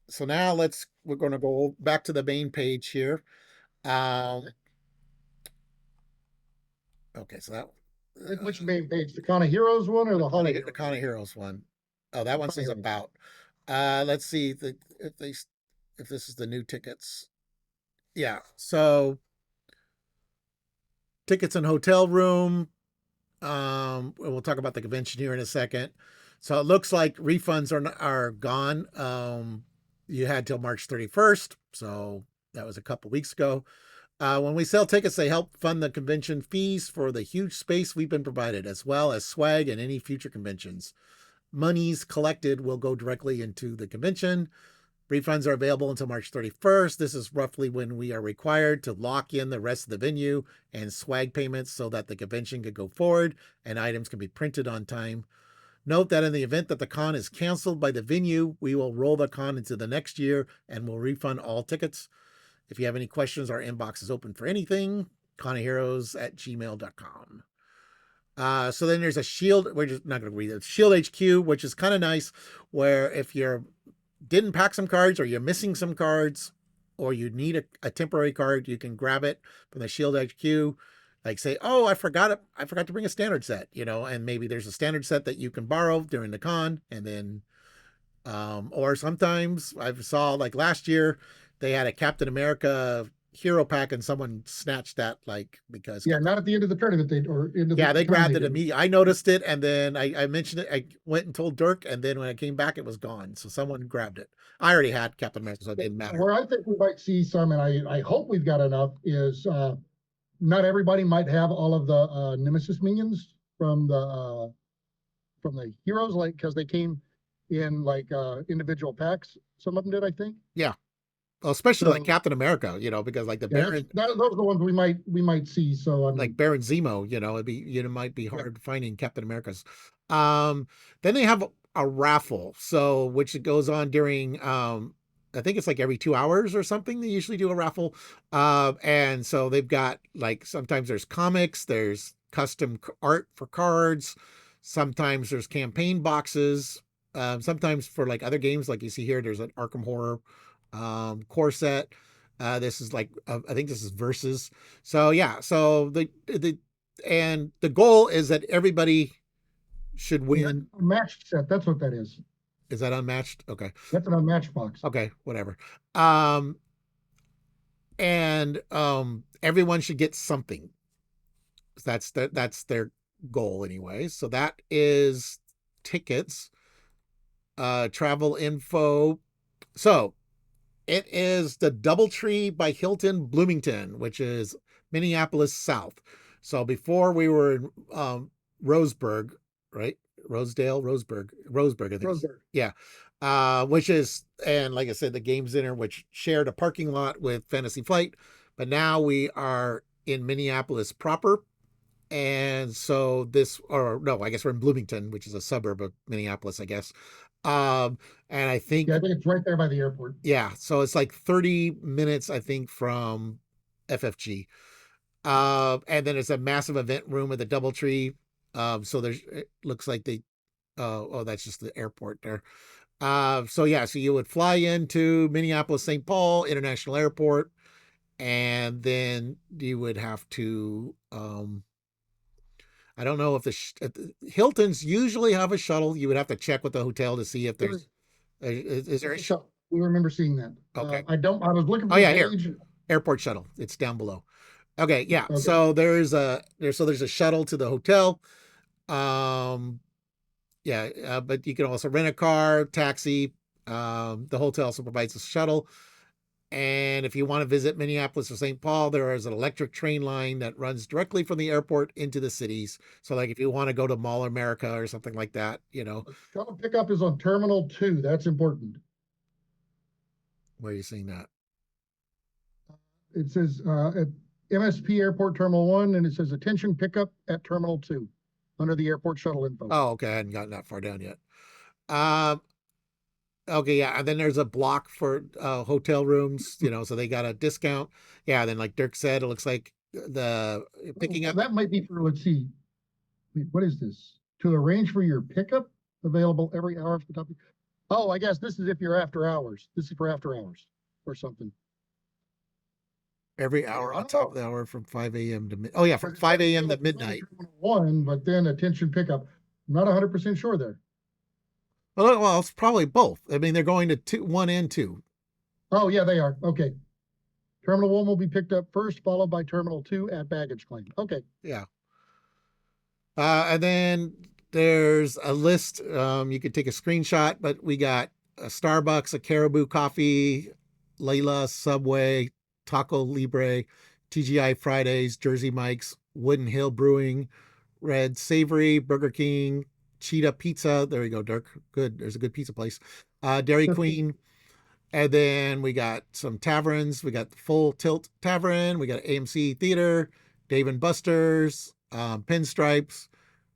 So now we're going to go back to the main page here. Um, okay, so that which main page, the Con of Heroes one or the Hollow the Heroes Con of one? Heroes one. Oh, that one Con of says Heroes. about. Let's see if this is the new tickets. Yeah. So tickets and hotel room. We'll talk about the convention here in a second. So it looks like refunds are gone. You had till March 31st, so that was a couple weeks ago. When we sell tickets, they help fund the convention fees for the huge space we've been provided, as well as swag and any future conventions. Monies collected will go directly into the convention. Refunds are available until March 31st. This is roughly when we are required to lock in the rest of the venue and swag payments so that the convention can go forward and items can be printed on time. Note that in the event that the con is canceled by the venue, we will roll the con into the next year and will refund all tickets. If you have any questions, our inbox is open for anything. conofheroes@gmail.com. So then there's a Shield. We're just not going to read it. Shield HQ, which is kind of nice, where if you didn't pack some cards or you're missing some cards or you need a temporary card, you can grab it from the Shield HQ. Like say, oh, I forgot it. I forgot to bring a standard set, and maybe there's a standard set that you can borrow during the con, and then, or sometimes I saw like last year they had a Captain America hero pack and someone snatched that because Yeah, not at the end of the tournament or into yeah, the they con they grabbed it didn't. immediately. I noticed it, and then I mentioned it. I went and told Dirk, and then when I came back, it was gone. So someone grabbed it. I already had Captain America, so it didn't matter. Where I think we might see some, and I hope we've got enough, is not everybody might have all of the Nemesis minions from the heroes, like because they came in like individual packs. Some of them did, I think. Yeah, well, especially like So Captain America, because like the yeah, Baron, those are the ones we might see. So I like mean, Baron Zemo, it might be yeah, hard finding Captain America's. Um, then they have a raffle, so which goes on during I think it's like every 2 hours or something. They usually do a raffle, and so they've got like sometimes there's comics, there's custom art for cards. Sometimes there's campaign boxes. Sometimes for like other games, like you see here, there's an Arkham Horror core set. This is like I think this is versus. So yeah, so the goal is that everybody should And that's win. a matched set. That's what that is. Is that unmatched? Okay, That's an unmatched box. okay, whatever. Um, and everyone should get something. That's their goal anyway. So that is tickets, travel info. So it is the Doubletree by Hilton Bloomington, which is Minneapolis South. So before we were in Roseburg, right? Roseburg, I think. Roseburg. Yeah. Which is, and like I said, the game center, which shared a parking lot with Fantasy Flight. But now we are in Minneapolis proper. And so this, or no, I guess we're in Bloomington, which is a suburb of Minneapolis, I guess. And I Yeah, think I think it's right there by the airport. yeah, so it's like 30 minutes, I think, from FFG. And then it's a massive event room at the Doubletree. So there's it looks like they oh, that's just the airport there. So yeah, so you would fly into Minneapolis St. Paul International Airport, and then you would have to I don't know if the Hiltons usually have a shuttle. You would have to check with the hotel to see if there's is there a So we remember seeing that. okay. I don't. I was looking Oh for the yeah, here. page. Airport shuttle. It's down below. Okay, yeah. Okay. So there's a shuttle to the hotel. Um, yeah, but you can also rent a car, taxi. The hotel also provides a shuttle. And if you want to visit Minneapolis or St. Paul, there is an electric train line that runs directly from the airport into the cities. So, like if you want to go to Mall America or something like that, Shuttle pickup is on Terminal 2. That's important. where are you seeing that? It says at MSP Airport Terminal 1, and it says attention pickup at Terminal 2 under the airport shuttle info. Oh, okay. I hadn't gotten that far down yet. Um, Okay, yeah, and then there's a block for hotel rooms, so they got a discount. Yeah, then like Dirk said, it looks like the picking up That might be for, let's see, wait, what is this? To arrange for your pickup available every hour for the top. Oh, I guess this is if you're after hours. This is for after hours or something. every I hour on don't top of know. the hour from 5 a.m. to oh yeah, from 5 a.m. to midnight. One, but then attention pickup. I'm not 100% sure there. Well, it's probably both. I mean, they're going to one and two. Oh, yeah, they are. Okay. Terminal 1 will be picked up first, followed by Terminal 2 at baggage claim. Okay. Yeah. And then there's a list. You could take a screenshot, but we got a Starbucks, a Caribou Coffee, Layla, Subway, Taco Libre, TGI Fridays, Jersey Mike's, Wooden Hill Brewing, Red Savory, Burger King, Cheetah Pizza. There we go, Dirk. Good. There's a good pizza place. Dairy Queen. And then we got some taverns. We got the Full Tilt Tavern. We got AMC Theater, Dave and Buster's, Pinstripes,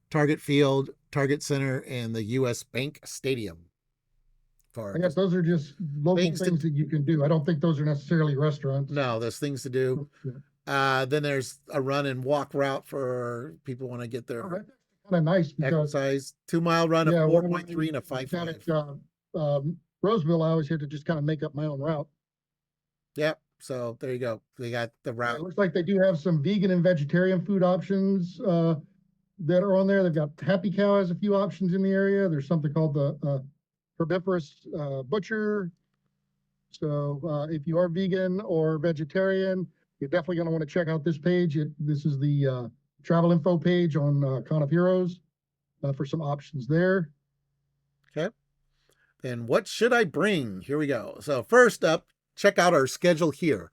Target Field, Target Center, and the U.S. Bank Stadium. I guess those are just local things that you can do. I don't think those are necessarily restaurants. No, there's things to do. Then there's a run and walk route for people want to get their kind of nice because exercise. 2-mile run, a 4.3 and a 5.5. Roseville, I always had to just kind of make up my own route. Yep. So there you go. They got the route. It looks like they do have some vegan and vegetarian food options that are on there. They've got Happy Cow has a few options in the area. There's something called the Herbivorous Butcher. So if you are vegan or vegetarian, you're definitely going to want to check out this page. This is the travel info page on Con of Heroes for some options there. Okay. Then what should I bring? Here we go. So first up, check out our schedule here.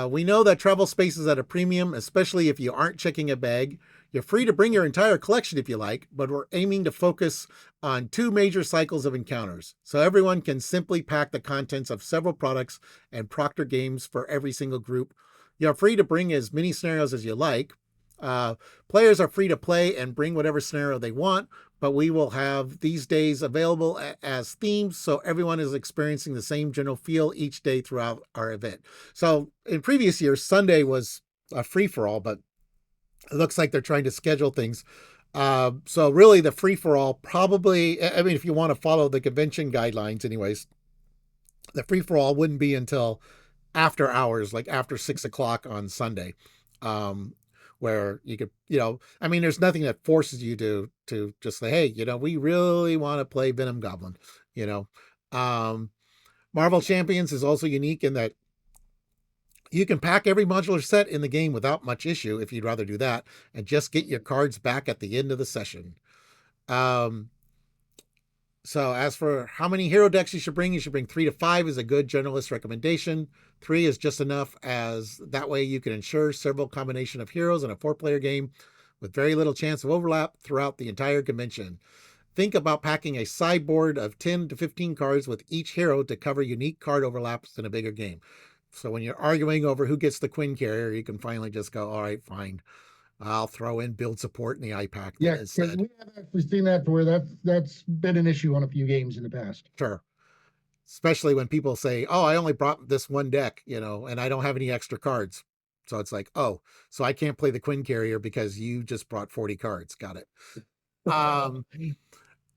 We know that travel space is at a premium, especially if you aren't checking a bag. You're free to bring your entire collection if you like, but we're aiming to focus on 2 major cycles of encounters, so everyone can simply pack the contents of several products and proctor games for every single group. You're free to bring as many scenarios as you like. Players are free to play and bring whatever scenario they want, but we will have these days available as themes, so everyone is experiencing the same general feel each day throughout our event. So in previous years, Sunday was a free-for-all, but it looks like they're trying to schedule things So really, the free for all probably. I mean, if you want to follow the convention guidelines, anyways, the free for all wouldn't be until after hours, like after 6 o'clock on Sunday, um, where you could, I mean, there's nothing that forces you to just say, hey, we really want to play Venom Goblin, you know. Um, Marvel Champions is also unique in that you can pack every modular set in the game without much issue if you'd rather do that, and just get your cards back at the end of the session. Um, So as for how many hero decks you should bring 3 to 5 is a good generalist recommendation. 3 is just enough, as that way you can ensure several combination of heroes in a 4-player game with very little chance of overlap throughout the entire convention. Think about packing a sideboard of 10 to 15 cards with each hero to cover unique card overlaps in a bigger game. So when you're arguing over who gets the Quinn carrier, you can finally just go, all right, fine. I'll throw in build support in the iPack then Yeah, because instead. we have actually seen that to where that's been an issue on a few games in the past. Sure. Especially when people say, "Oh, I only brought this one deck, and I don't have any extra cards." So it's like, "Oh, so I can't play the Quinn carrier because you just brought 40 cards." Got it. Um,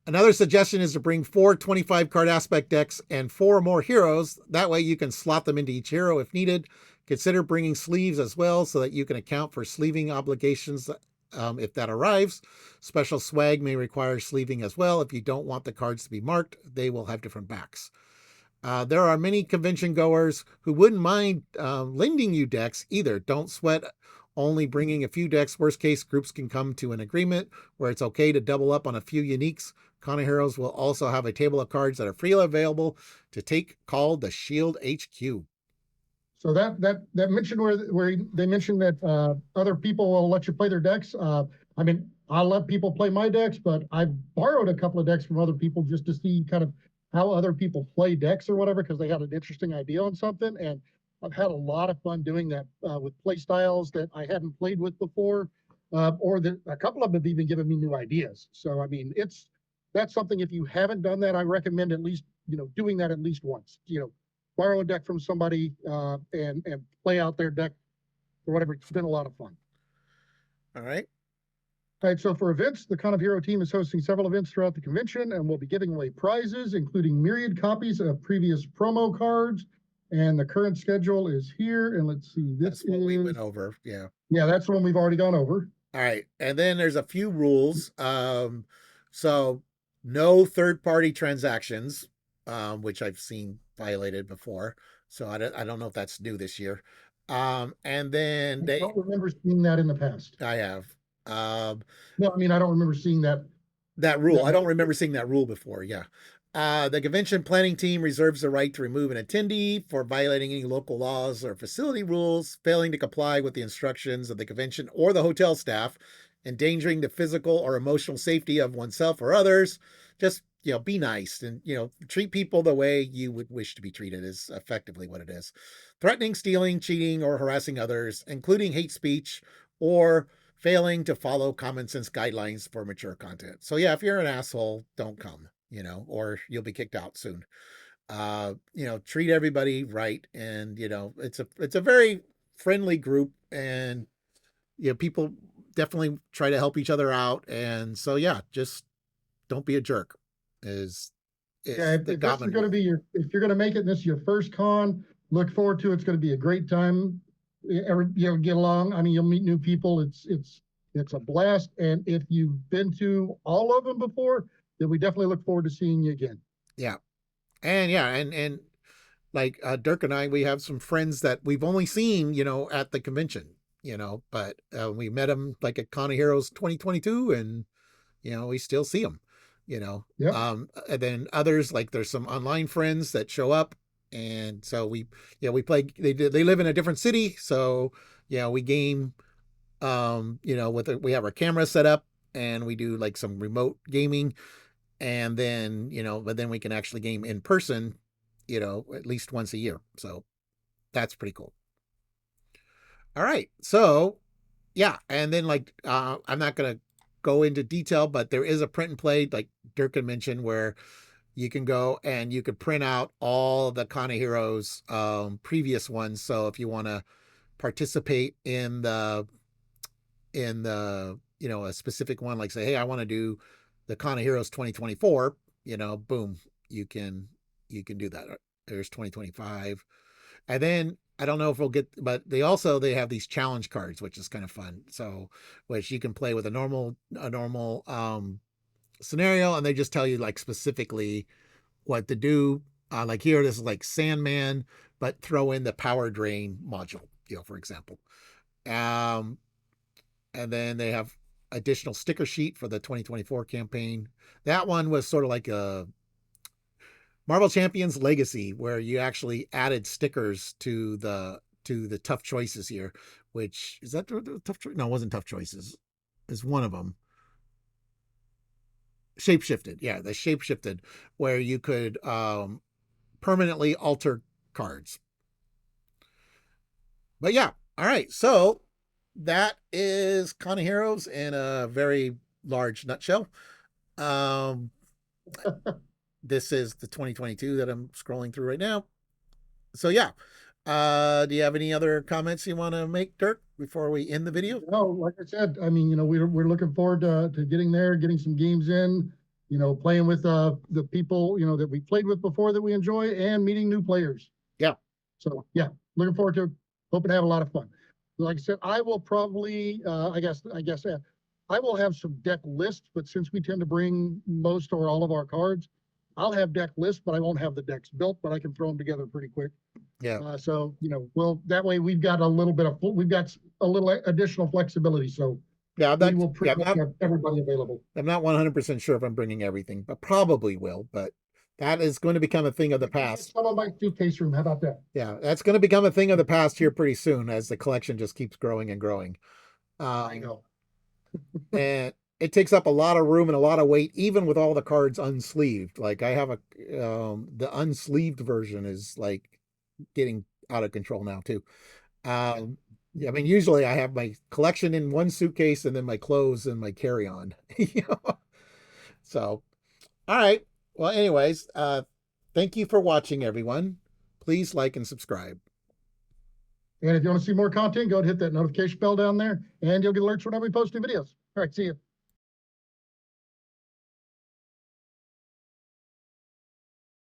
Another suggestion is to bring 4 card aspect decks and 4 or more heroes. That way you can slot them into each hero if needed. Consider bringing sleeves as well so that you can account for sleeving obligations if that arrives. Special swag may require sleeving as well. If you don't want the cards to be marked, they will have different backs. There are many convention goers who wouldn't mind lending you decks either. Don't sweat only bringing a few decks. Worst case, groups can come to an agreement where it's okay to double up on a few uniques. Con Heroes will also have a table of cards that are freely available to take called the Shield HQ. So that mention where they mentioned that other people will let you play their decks. I mean, I'll let people play my decks, but I've borrowed a couple of decks from other people just to see kind of how other people play decks or whatever, because they had an interesting idea on something. And I've had a lot of fun doing that with play styles that I hadn't played with before, or that a couple of them have even given me new ideas. So I mean, that's something. If you haven't done that, I recommend at least doing that at least once. Borrow a deck from somebody and play out their deck or whatever. It's been a lot of fun. All right. All right, so for events, the Con of Hero team is hosting several events throughout the convention, and we'll be giving away prizes, including myriad copies of previous promo cards. And the current schedule is here. And let's see, this That's what we is, went over. Yeah. yeah, that's one we've already gone over. All right. And then there's a few rules. So no third party transactions, which I've seen violated before. So I don't know if that's new this year. And then I don't remember seeing that in the past. I have, um, No, I mean, I don't remember seeing that. that rule. I that don't remember seeing that rule before. Yeah. The convention planning team reserves the right to remove an attendee for violating any local laws or facility rules, failing to comply with the instructions of the convention or the hotel staff, endangering the physical or emotional safety of oneself or others. Just, be nice and, treat people the way you would wish to be treated is effectively what it is. Threatening, stealing, cheating, or harassing others, including hate speech or failing to follow common sense guidelines for mature content. So yeah, if you're an asshole, don't come, or you'll be kicked out soon. Treat everybody right, and it's a very friendly group, and people definitely try to help each other out, and so yeah, just don't be a jerk. Is Yeah, is the if this is Goblin going to rule? be if you're going to make it, and this is your first con, look forward to it. It's going to be a great time. Get along. I mean, you'll meet new people. It's a blast. And if you've been to all of them before, then we definitely look forward to seeing you again. Yeah, and yeah, and like Dirk and I, we have some friends that we've only seen, at the convention, but we met them like at Con of Heroes 2022, and we still see them, you know. Yep. And then others, like there's some online friends that show up, and so we play. They live in a different city, so we game. We have our camera set up, and we do like some remote gaming, and then but then we can actually game in person, at least once a year. So that's pretty cool. All right, so yeah, and then like I'm not gonna go into detail, but there is a print and play, like Dirk had mentioned, where you can go and you could print out all the Kana Heroes previous ones. So if you want to participate in the a specific one, like say, hey, I want to do the Con of Heroes 2024, boom, you can do that. There's 2025. And then I don't know if we'll get, but they have these challenge cards, which is kind of fun. So, which you can play with a normal scenario, and they just tell you like specifically what to do. Like here, this is like Sandman, but throw in the power drain module, for example. Um, and then they have additional sticker sheet for the 2024 campaign. That one was sort of like a Marvel Champions Legacy, where you actually added stickers to the tough choices here. Which is that the tough choice? No, it wasn't tough choices. Is one of them shapeshifted? Yeah, the shapeshifted, where you could permanently alter cards. But yeah, all right. So that is Con of Heroes in a very large nutshell. Um, this is the 2022 that I'm scrolling through right now. So yeah, do you have any other comments you want to make, Dirk, before we end the video? No, like I said, I mean, we're looking forward to getting there, getting some games in, playing with the people, that we played with before that we enjoy, and meeting new players. Yeah. So yeah, looking forward to it. Hoping to have a lot of fun. Like I said, I will probably, I will have some deck lists, but since we tend to bring most or all of our cards, I'll have deck lists, but I won't have the decks built, but I can throw them together pretty quick. Yeah. So, well, that way we've got we've got a little additional flexibility. So Yeah, we that's will yeah. pretty much have everybody available. I'm not 100% sure if I'm bringing everything, but probably will. But that is going to become a thing of the past. Some of my suitcase room. How about that? Yeah, that's going to become a thing of the past here pretty soon as the collection just keeps growing and growing. I Um, know. and it takes up a lot of room and a lot of weight, even with all the cards unsleeved. Like I have the unsleeved version is like getting out of control now too. Um, yeah, I mean, usually I have my collection in one suitcase and then my clothes and my carry-on. So, all right. Well, anyways, thank you for watching, everyone. Please like and subscribe. And if you want to see more content, go ahead and hit that notification bell down there, and you'll get alerts whenever we post new videos. All right, see you.